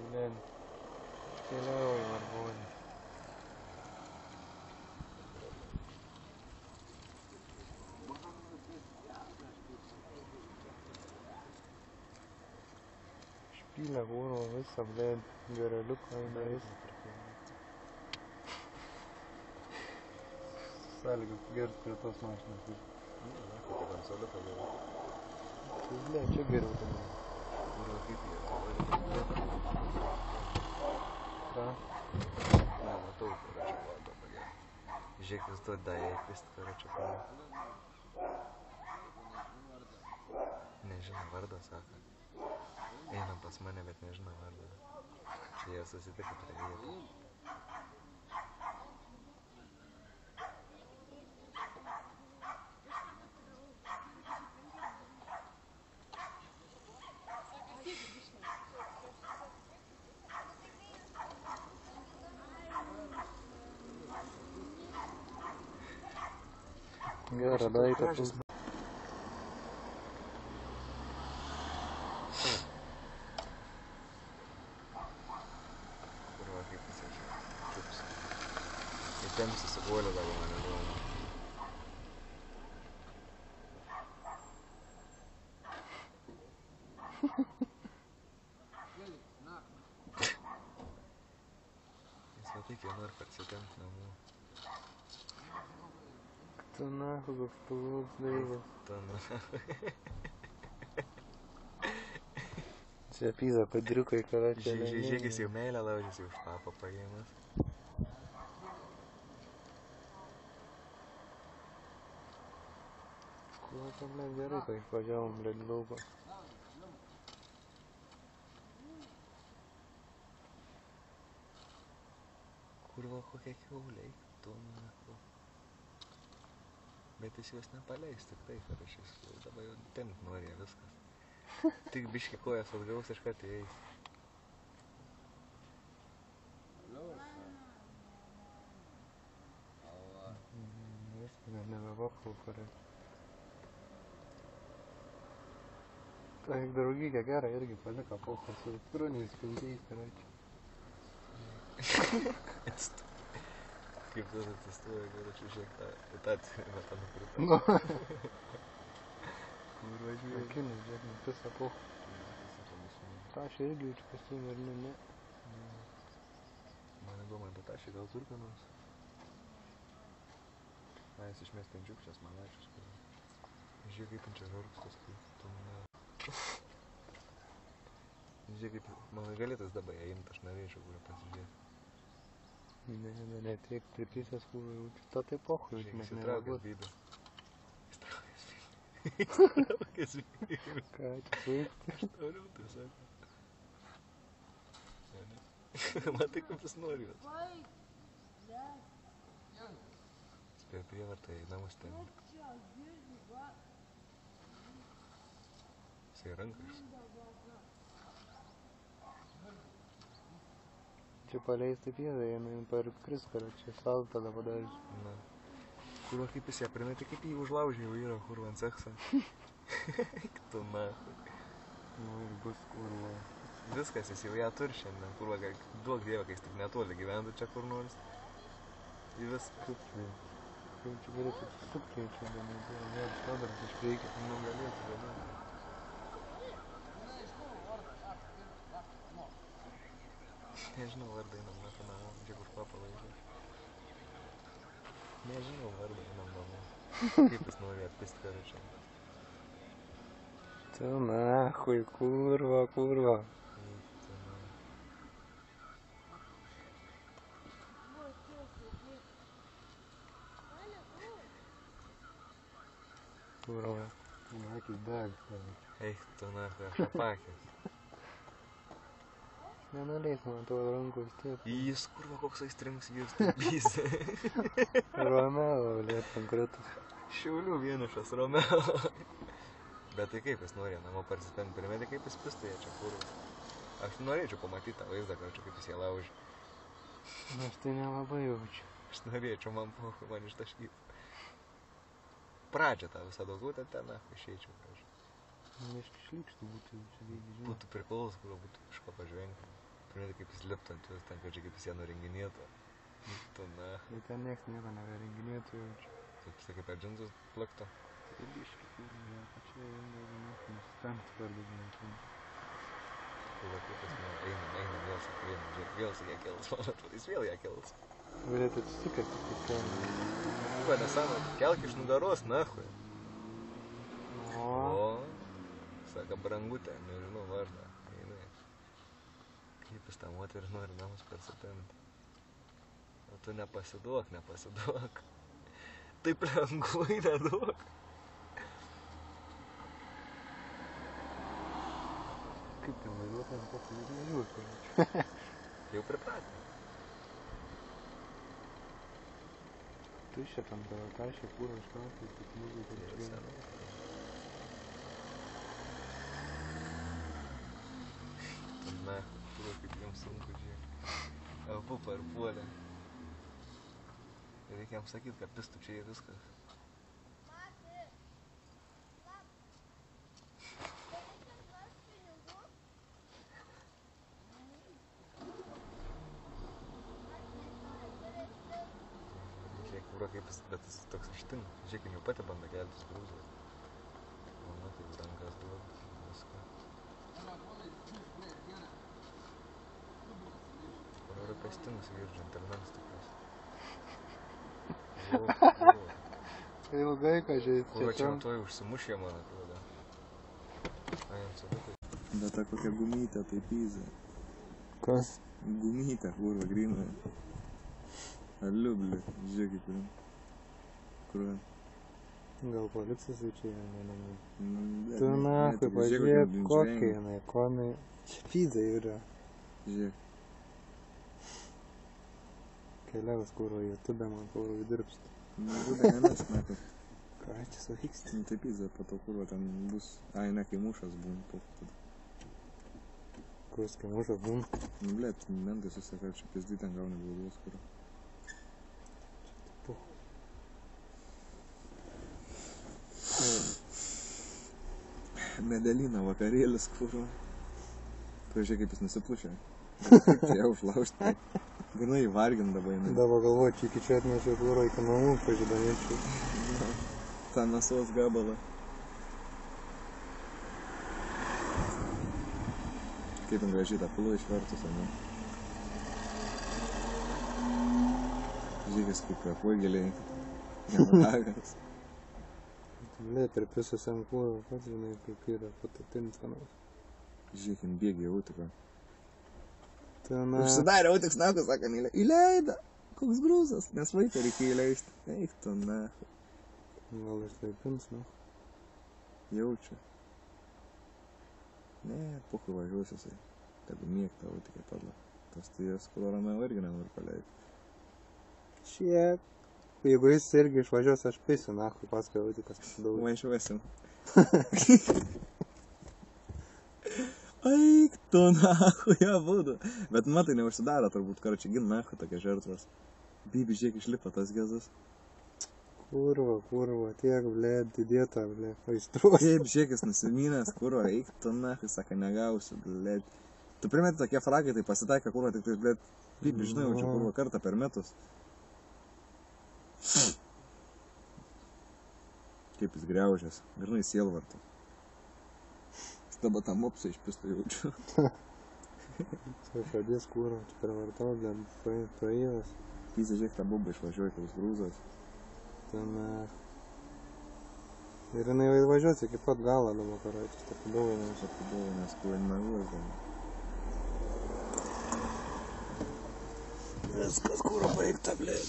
blin. Keliauju, vargonį. Špylę kūro visą, blin. Gareliuką eina visą. Sąlyga gert prie tos mašinos. Kokia konsoliuka geriau. Tai blin, čia geriau tada. Kūro kaip jie. Ką? Ne, matau, короче, valdo pagė. Žiūrėk, vis to daiktis, короче, pagė. Nežino vardo, sako. Einam pas mane, bet nežino vardo. Jie susitiko prie vietų. Gerą daiktą. Kurva, kaip jis čiups. Ir ten susiguolėdavo mane nuomą. Jis matyk, jie nori parsitempt namų. Tu nahų, koks pavūks daivas. Tu nahų. Čia pizą padriukai, kada čia Žiūrėk, jis jau meilę laužys, jau už papą paėmas. Kuo tam net gerai, kai išvažiavom prie lauko. Kurva, kokia kiaulė, tu nahų. Bet jis juos nepaleis, tik tai, kad aš jis dabar jau tempt norėjo viskas. Tik biški kojas atgaus iš karto įeis. Viskas, nebevapau, kurai. Tai draugykė gera irgi palika poką su kroniais pinkiais, karai. Kaip tas atsistoja, karočiui, žiūrėk, tą cigaretą nukrito. Nu. Kur važiuoja? Akinis, žiūrėk, visą poką. Tašė irgi jaučiu pasiūmė, ar ne? Man įdomu, ant tašė gal turi ką nors? Na, jis išmės ten džiukčias, malačius. Žiūrėk, kaip ten čia žargstas, kaip tu mane... Žiūrėk, kaip man galėtas dabar įimt, aš norėčiau kurą pasižiūrėti. Ne, tiek pripysęs kūrų jaučiu. Ta tai pohui, Žiūrėk, mes įsitraukęs nereaguot. bybę. Įsitraukęs bybę. Ką, čia suikti? Aš tau rimtai sakau. Matai, kaip jis nori jos. Spėjo prievartą į namus ten. Jisai rankas. Čia paleisti pėdą, jinai parkris, kad čia saltą tada padarius. Na. Kurva, kaip jis ją primetė, kaip jį užlaužė jau yra, kurva, ant seksą. Tu na. Nu ir bus kurva. Viskas, jis jau ją turi šiandien, kurva, duok dievą, kai jis tik netoli gyventų čia kur nors. Į viską. Sukčiai. Kaip čia galėtų sukčiai čia, bet vėl šadaras iš priekį. Nu, galėtų. Nežinau vardą, einam metu namo, čia už papą važiuos. Nežinau vardą, einam namo. Kaip jis nori atpist karočią. Tu nahui, kurva. Kurva. Akis dag. Eik tu nahui, aš apakęs. Nenuleis man tavo rankų vis tiek. Jis kurva koks aistringas jūs taip Romeo, blėt, konkretus. Šiaulių vienišas Romeo. Bet tai kaip jis norėjo namo parsitempt, primetė kaip jis pistoja čia kurva. Aš norėčiau pamatyti tą vaizdą, karočiui, kaip jis ją laužė. Aš tai nelabai jaučiu. Aš norėčiau, man ištaškyti. Pradžią tą visą daugiau, ten išeičiau, karočiui. Biškai šlykštų būtų čia lygiai, žinau. Būtų priklaus, kur būtų kažko pažvengti. Primėtai kaip jis liptų ant jos, ten kažkaip kaip jis ją nurenginėtų. Tu na. Ir ten nieks nieko neberenginėtų jaučiu. Taip sakai, per džinsus plaktų. Tai biški, kur ją pačiai nieko nusistengti per daug nežinau. Tai va, kaip jis, nu, einam, vėl sako, vėl sakė kils, man atrodo, jis vėl ją kils. Galėtų atsisukęs tik į kelią. Va, nesąmą, kelk iš nugaros, nahui. O, sako, brangutė, nežinau vardą, einu. Kaip jis tą moterį nori namus persitempti. O tu nepasiduok. Taip lengvai neduok. Kaip ten vairuotojams pats nežiūrėti. Jau pripratę. Tu čia tam tavo tašė kūro iškauti, tik muzika Jau išvien. senai. Tu na, tu kaip jiems sunku, žiūrėk. Abu parpuolė. Reikia jam sakyt, kad pistų čia į viskas. Žiūrėk, kūro kaip jis, bet jis toks ištinka. Žiūrėk, jau pati bando keltis grūzą. Mama taip rankas duoda, viską. Kur yra pestinus vyr, džentelmenas tikras. Ilgai, ką žiūrėti. Kūro čia toj užsimušė, man atrodo. Ai, jam sadukai. Bet ta kokia gumytė, tai pyzė. Kas? Gumytė, kurva, grynai. Aliubli, žiūrėk kaip jam. Kur? Gal policijos čia nenamai. Nu, Tu nahui, pažiūrėk, kokia jinai, ko jinai. Čia pizza yra. Žiūrėk. Keliaus kūro YouTube, man kūro įdirbsti. Nu, būdai nemes, nahui. Ką čia suvyksti? Nu, tai pyzė, po to kurva ten bus. Ai, ne, kai mušas būn. Kus, kai mušas būn? Nu, blėt, mentai susaka, čia pizdy ten gauni baudos, kurva. Medelino vakarėlis, kurva. Pažiūrėk, kaip jis nusipušė. Kaip čia ją užlaužti. Gana įvargindavo jinai. Davo galvo, čia iki čia atnešiau kūro iki namų, pažydamėčiau. tą mėsos gabalą. Kaip ten gražiai tą pulą išvertus, ane? Žiūrėkis kaip kvėpuoja giliai. Nematagas. Ne, per pisas ant kūro, pats žinai, kaip yra patatinis kanas. Žiūrėkim, bėgi autiką. Ten... Užsidarė autiks nagus, sako, įleido. Koks grūzas, nes vaiką reikia įleisti. Eik tu, na. Gal išlaipins, nu. Jaučiu. Ne, puhui važiuosi jisai. Kad mėgta autikai padla. Tas tai jas Romeo irgi nenori paleisti. Šiek. Jeigu jis irgi išvažiuos, aš pisiu, nahui, paskui autikas daug. Važiuosim. Eik tu, nahui, abudu. Bet matai, neužsidaro turbūt, karoči, gin nahui tokia žertvas. Bibi, žiūrėk, išlipa tas gezas. Kurva, tiek, blėd, didėta, blėd, aistruos. Kaip, žiūrėkis, nusimynęs, kurva, eik tu, nahui, sako, negausiu, blėd. Tu primeti tokie fragai, tai pasitaika, kurva, tik tai, blėd, Bibi, žinai, jau čia, kurva, kartą per metus. Kaip jis griaužės, grinai sielvartų. Dabar tą mopsą išpistu jaučiu. Pradės kūro, čia pervartau, blėd, praėjęs. Pysa, žiūrėk, tą bubą išvažiuoja, koks grūzas. Ten... Ir jinai jau įvažiuos iki pat galo, dabar karočius, taip padauginęs. Padauginęs, kur nevažiuoja. Viskas kūro baigta, blėd.